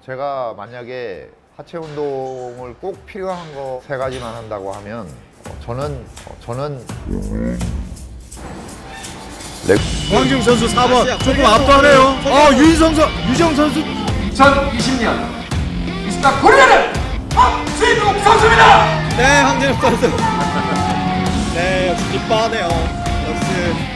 제가 만약에 하체 운동을 꼭 필요한 거 3가지만 한다고 하면 저는 황지웅 선수 4번 조금 압도하네요. 유정 선수 2020년 미스터 코리아는 황진욱 선수입니다. 네, 황진욱 선수. 네, 역시 기뻐하네요. 역시.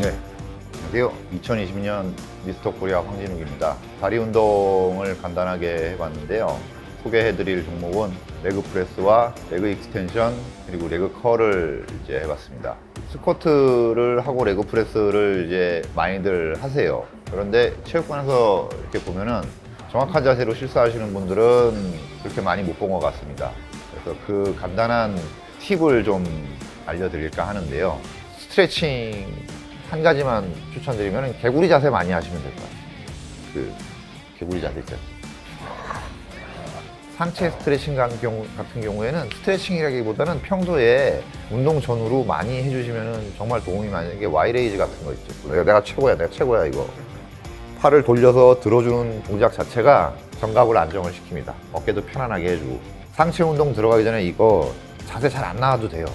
네, 안녕하세요. 2020년 미스터 코리아 황진욱입니다. 다리 운동을 간단하게 해봤는데요. 소개해드릴 종목은 레그 프레스와 레그 익스텐션 그리고 레그 컬을 이제 해봤습니다. 스쿼트를 하고 레그 프레스를 이제 많이들 하세요. 그런데 체육관에서 이렇게 보면은 정확한 자세로 실수하시는 분들은 그렇게 많이 못 본 것 같습니다. 그래서 그 간단한 팁을 좀 알려드릴까 하는데요. 스트레칭 한 가지만 추천드리면 개구리 자세 많이 하시면 될 것 같아요. 그 개구리 자세 있잖아요. 상체 스트레칭 같은 경우에는 스트레칭이라기보다는 평소에 운동 전후로 많이 해주시면 정말 도움이 많이 되는 게 와이레이즈 같은 거 있죠. 내가 최고야 이거. 팔을 돌려서 들어주는 동작 자체가 견갑을 안정을 시킵니다. 어깨도 편안하게 해주고. 상체 운동 들어가기 전에 이거 자세 잘 안 나와도 돼요.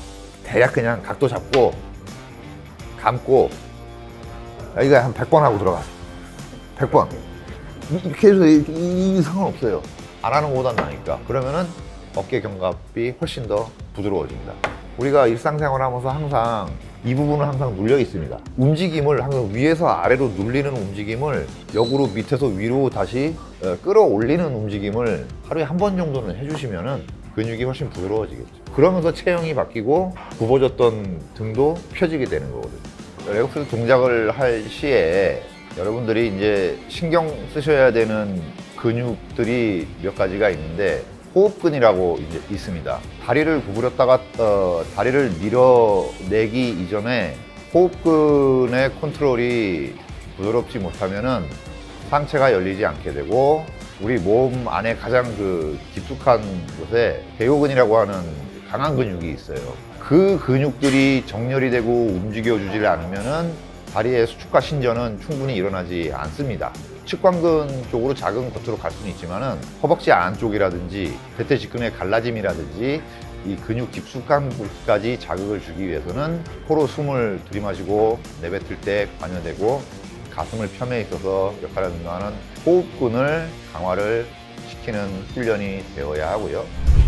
대략 그냥 각도 잡고 감고 이거 한 100번 하고 들어가세요. 100번. 이렇게 해서 이 상관없어요. 안 하는 것보단 나니까. 그러면은 어깨 견갑이 훨씬 더 부드러워집니다. 우리가 일상생활 하면서 항상 이 부분은 항상 눌려 있습니다. 움직임을 항상 위에서 아래로 눌리는 움직임을 역으로 밑에서 위로 다시 끌어올리는 움직임을 하루에 한 번 정도는 해주시면은 근육이 훨씬 부드러워지겠죠. 그러면서 체형이 바뀌고 굽어졌던 등도 펴지게 되는 거거든요. 레그프레스 동작을 할 시에 여러분들이 이제 신경 쓰셔야 되는 근육들이 몇 가지가 있는데 호흡근이라고 이제 있습니다. 다리를 구부렸다가 다리를 밀어내기 이전에 호흡근의 컨트롤이 부드럽지 못하면은 상체가 열리지 않게 되고 우리 몸 안에 가장 깊숙한 곳에 대요근이라고 하는 강한 근육이 있어요. 그 근육들이 정렬이 되고 움직여주질 않으면은 다리의 수축과 신전은 충분히 일어나지 않습니다. 측관근 쪽으로 작은 겉으로 갈 수는 있지만은 허벅지 안쪽이라든지 대퇴 직근의 갈라짐이라든지 이 근육 깊숙한 곳까지 자극을 주기 위해서는 코로 숨을 들이마시고 내뱉을 때 관여되고 가슴을 펴매 있어서 역할을 운동하는 호흡근을 강화를 시키는 훈련이 되어야 하고요.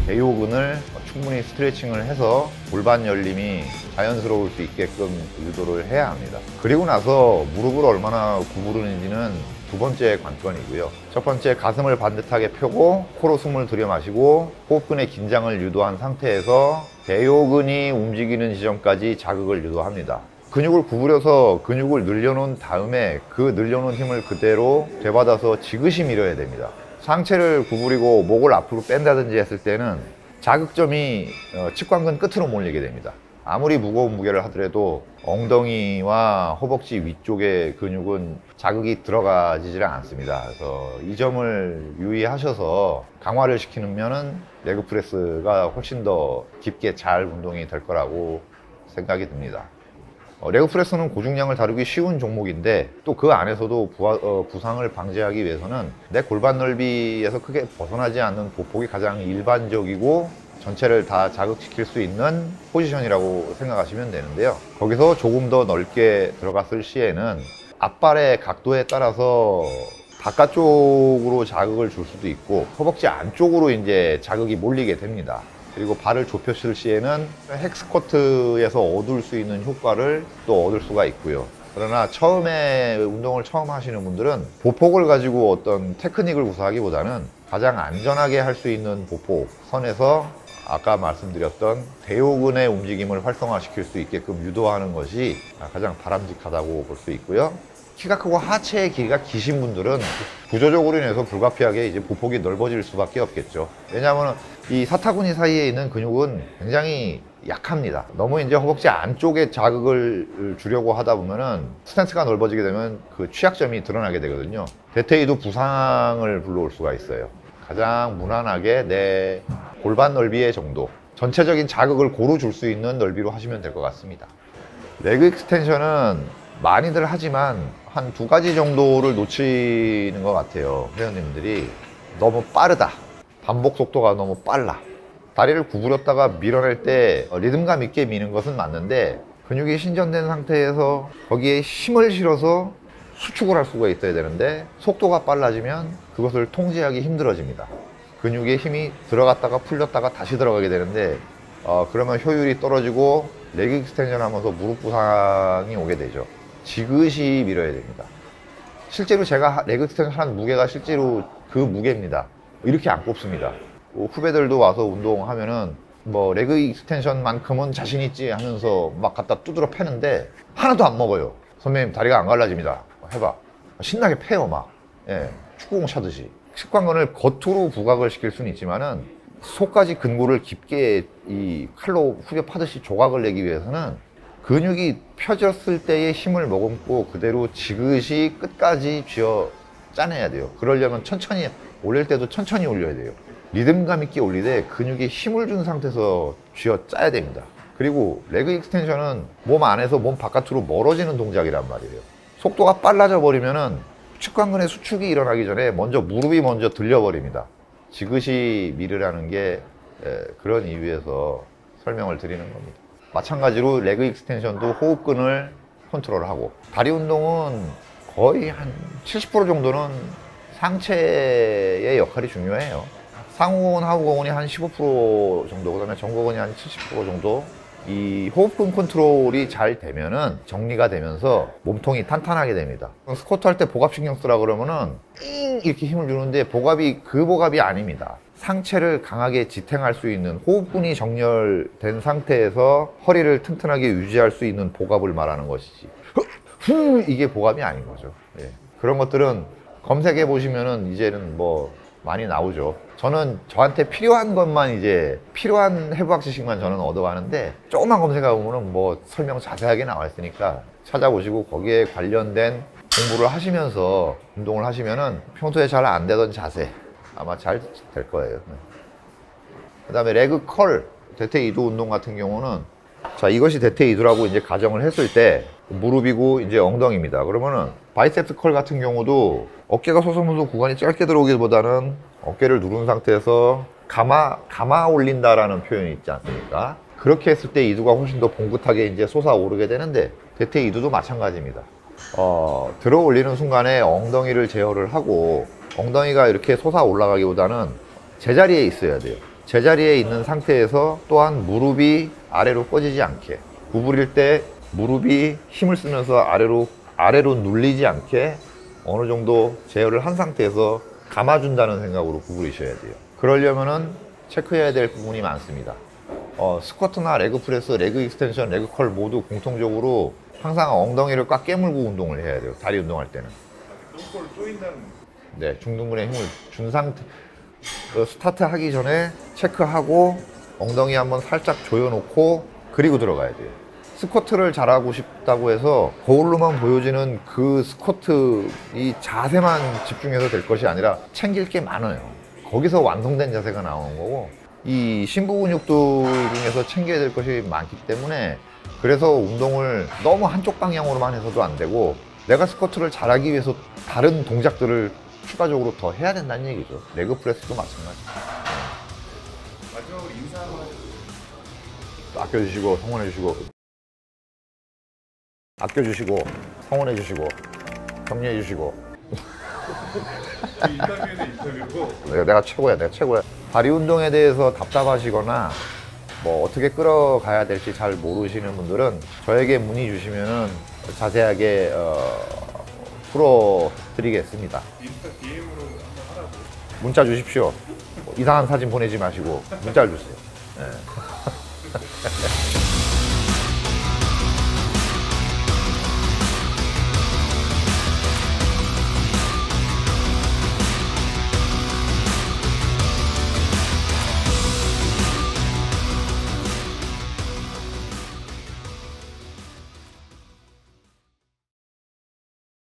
대요근을 충분히 스트레칭을 해서 골반 열림이 자연스러울 수 있게끔 유도를 해야 합니다. 그리고 나서 무릎을 얼마나 구부르는지는 두 번째 관건이고요. 첫 번째, 가슴을 반듯하게 펴고 코로 숨을 들여마시고 호흡근의 긴장을 유도한 상태에서 대요근이 움직이는 지점까지 자극을 유도합니다. 근육을 구부려서 근육을 늘려놓은 다음에 그 늘려놓은 힘을 그대로 되받아서 지그시 밀어야 됩니다. 상체를 구부리고 목을 앞으로 뺀다든지 했을 때는 자극점이 측관근 끝으로 몰리게 됩니다. 아무리 무거운 무게를 하더라도 엉덩이와 허벅지 위쪽의 근육은 자극이 들어가지질 않습니다. 그래서 이 점을 유의하셔서 강화를 시키면은 레그 프레스가 훨씬 더 깊게 잘 운동이 될 거라고 생각이 듭니다. 레그 프레스는 고중량을 다루기 쉬운 종목인데 또 그 안에서도 부상을 방지하기 위해서는 내 골반 넓이에서 크게 벗어나지 않는 보폭이 가장 일반적이고 전체를 다 자극시킬 수 있는 포지션이라고 생각하시면 되는데요. 거기서 조금 더 넓게 들어갔을 시에는 앞발의 각도에 따라서 바깥쪽으로 자극을 줄 수도 있고 허벅지 안쪽으로 이제 자극이 몰리게 됩니다. 그리고 발을 좁혔을 시에는 헥스쿼트에서 얻을 수 있는 효과를 또 얻을 수가 있고요. 그러나 처음에 운동을 처음 하시는 분들은 보폭을 가지고 어떤 테크닉을 구사하기보다는 가장 안전하게 할 수 있는 보폭 선에서 아까 말씀드렸던 대요근의 움직임을 활성화시킬 수 있게끔 유도하는 것이 가장 바람직하다고 볼 수 있고요. 키가 크고 하체의 길이가 기신 분들은 구조적으로 인해서 불가피하게 이제 보폭이 넓어질 수밖에 없겠죠. 왜냐하면 이 사타구니 사이에 있는 근육은 굉장히 약합니다. 너무 이제 허벅지 안쪽에 자극을 주려고 하다 보면은 스탠스가 넓어지게 되면 그 취약점이 드러나게 되거든요. 대퇴이도 부상을 불러올 수가 있어요. 가장 무난하게 내 골반 넓이의 정도, 전체적인 자극을 고루 줄 수 있는 넓이로 하시면 될 것 같습니다. 레그 익스텐션은 많이들 하지만 한 2가지 정도를 놓치는 것 같아요. 회원님들이 너무 빠르다, 반복 속도가 너무 빨라, 다리를 구부렸다가 밀어낼 때 리듬감 있게 미는 것은 맞는데 근육이 신전된 상태에서 거기에 힘을 실어서 수축을 할 수가 있어야 되는데 속도가 빨라지면 그것을 통제하기 힘들어집니다. 근육에 힘이 들어갔다가 풀렸다가 다시 들어가게 되는데 그러면 효율이 떨어지고 레그 익스텐션 하면서 무릎 부상이 오게 되죠. 지그시 밀어야 됩니다. 실제로 제가 레그 익스텐션 하는 무게가 실제로 그 무게입니다. 이렇게 안 꼽습니다. 후배들도 와서 운동하면은 뭐 레그 익스텐션만큼은 자신 있지 하면서 막 갖다 두드려 패는데 하나도 안 먹어요. 선배님 다리가 안 갈라집니다. 해봐. 신나게 패요 막. 예, 축구공 차듯이. 식관근을 겉으로 부각을 시킬 수는 있지만은 속까지 근골을 깊게 이 칼로 후벼 파듯이 조각을 내기 위해서는 근육이 펴졌을 때의 힘을 머금고 그대로 지그시 끝까지 쥐어 짜내야 돼요. 그러려면 천천히 올릴 때도 천천히 올려야 돼요. 리듬감 있게 올리되 근육에 힘을 준 상태에서 쥐어 짜야 됩니다. 그리고 레그 익스텐션은 몸 안에서 몸 바깥으로 멀어지는 동작이란 말이에요. 속도가 빨라져 버리면은 측관근의 수축이 일어나기 전에 무릎이 먼저 들려버립니다. 지그시 밀으라는 게 그런 이유에서 설명을 드리는 겁니다. 마찬가지로 레그 익스텐션도 호흡근을 컨트롤하고, 다리 운동은 거의 한 70% 정도는 상체의 역할이 중요해요. 상호근, 하후근이 한 15% 정도, 그 다음에 전거근이 한 70% 정도. 이 호흡근 컨트롤이 잘 되면은 정리가 되면서 몸통이 탄탄하게 됩니다. 스쿼트 할 때 복압 신경 쓰라 그러면은 이렇게 힘을 주는데 그 복압이 아닙니다. 상체를 강하게 지탱할 수 있는, 호흡근이 정렬된 상태에서 허리를 튼튼하게 유지할 수 있는 복압을 말하는 것이지 이게 복압이 아닌 거죠. 예. 그런 것들은 검색해 보시면은 이제는 뭐 많이 나오죠. 저는 저한테 필요한 것만, 이제 필요한 해부학 지식만 저는 얻어가는데, 조금만 검색해 보면은 뭐 설명 자세하게 나와 있으니까 찾아보시고 거기에 관련된 공부를 하시면서 운동을 하시면은 평소에 잘 안 되던 자세 아마 잘 될 거예요. 그 다음에 레그 컬, 대퇴 이두 운동 같은 경우는, 자, 이것이 대퇴 이두라고 이제 가정을 했을 때 무릎이고 이제 엉덩이입니다. 그러면은 바이셉스 컬 같은 경우도 어깨가 솟으면서 구간이 짧게 들어오기보다는 어깨를 누른 상태에서 감아 올린다라는 표현이 있지 않습니까? 그렇게 했을 때 이두가 훨씬 더 봉긋하게 이제 솟아오르게 되는데, 대퇴 이두도 마찬가지입니다. 들어 올리는 순간에 엉덩이를 제어를 하고, 엉덩이가 이렇게 솟아 올라가기보다는 제자리에 있어야 돼요. 제자리에 있는 상태에서 또한 무릎이 아래로 꺼지지 않게, 구부릴 때 무릎이 힘을 쓰면서 아래로 눌리지 않게 어느 정도 제어를 한 상태에서 감아준다는 생각으로 구부리셔야 돼요. 그러려면은 체크해야 될 부분이 많습니다. 스쿼트나 레그 프레스, 레그 익스텐션, 레그 컬 모두 공통적으로 항상 엉덩이를 꽉 깨물고 운동을 해야 돼요. 다리 운동할 때는. 네, 중둔근에 힘을 준 상태, 스타트 하기 전에 체크하고 엉덩이 한번 살짝 조여놓고 그리고 들어가야 돼요. 스쿼트를 잘하고 싶다고 해서 거울로만 보여지는 그 스쿼트 이 자세만 집중해서 될 것이 아니라 챙길 게 많아요. 거기서 완성된 자세가 나오는 거고, 이 심부 근육들 중에서 챙겨야 될 것이 많기 때문에, 그래서 운동을 너무 한쪽 방향으로만 해서도 안 되고, 내가 스쿼트를 잘하기 위해서 다른 동작들을 추가적으로 더 해야 된다는 얘기죠. 레그 프레스도 마찬가지. 마지막으로 인사 한번 아껴주시고 성원해주시고, 아껴주시고 성원해주시고 격려해주시고. 인터뷰는 인터뷰고, 내가 최고야, 내가 최고야. 다리 운동에 대해서 답답하시거나 뭐 어떻게 끌어가야 될지 잘 모르시는 분들은 저에게 문의 주시면은 자세하게 풀어드리겠습니다. 인스타 DM으로 한번 하라고. 문자 주십시오. 이상한 사진 보내지 마시고 문자를 주세요. 네.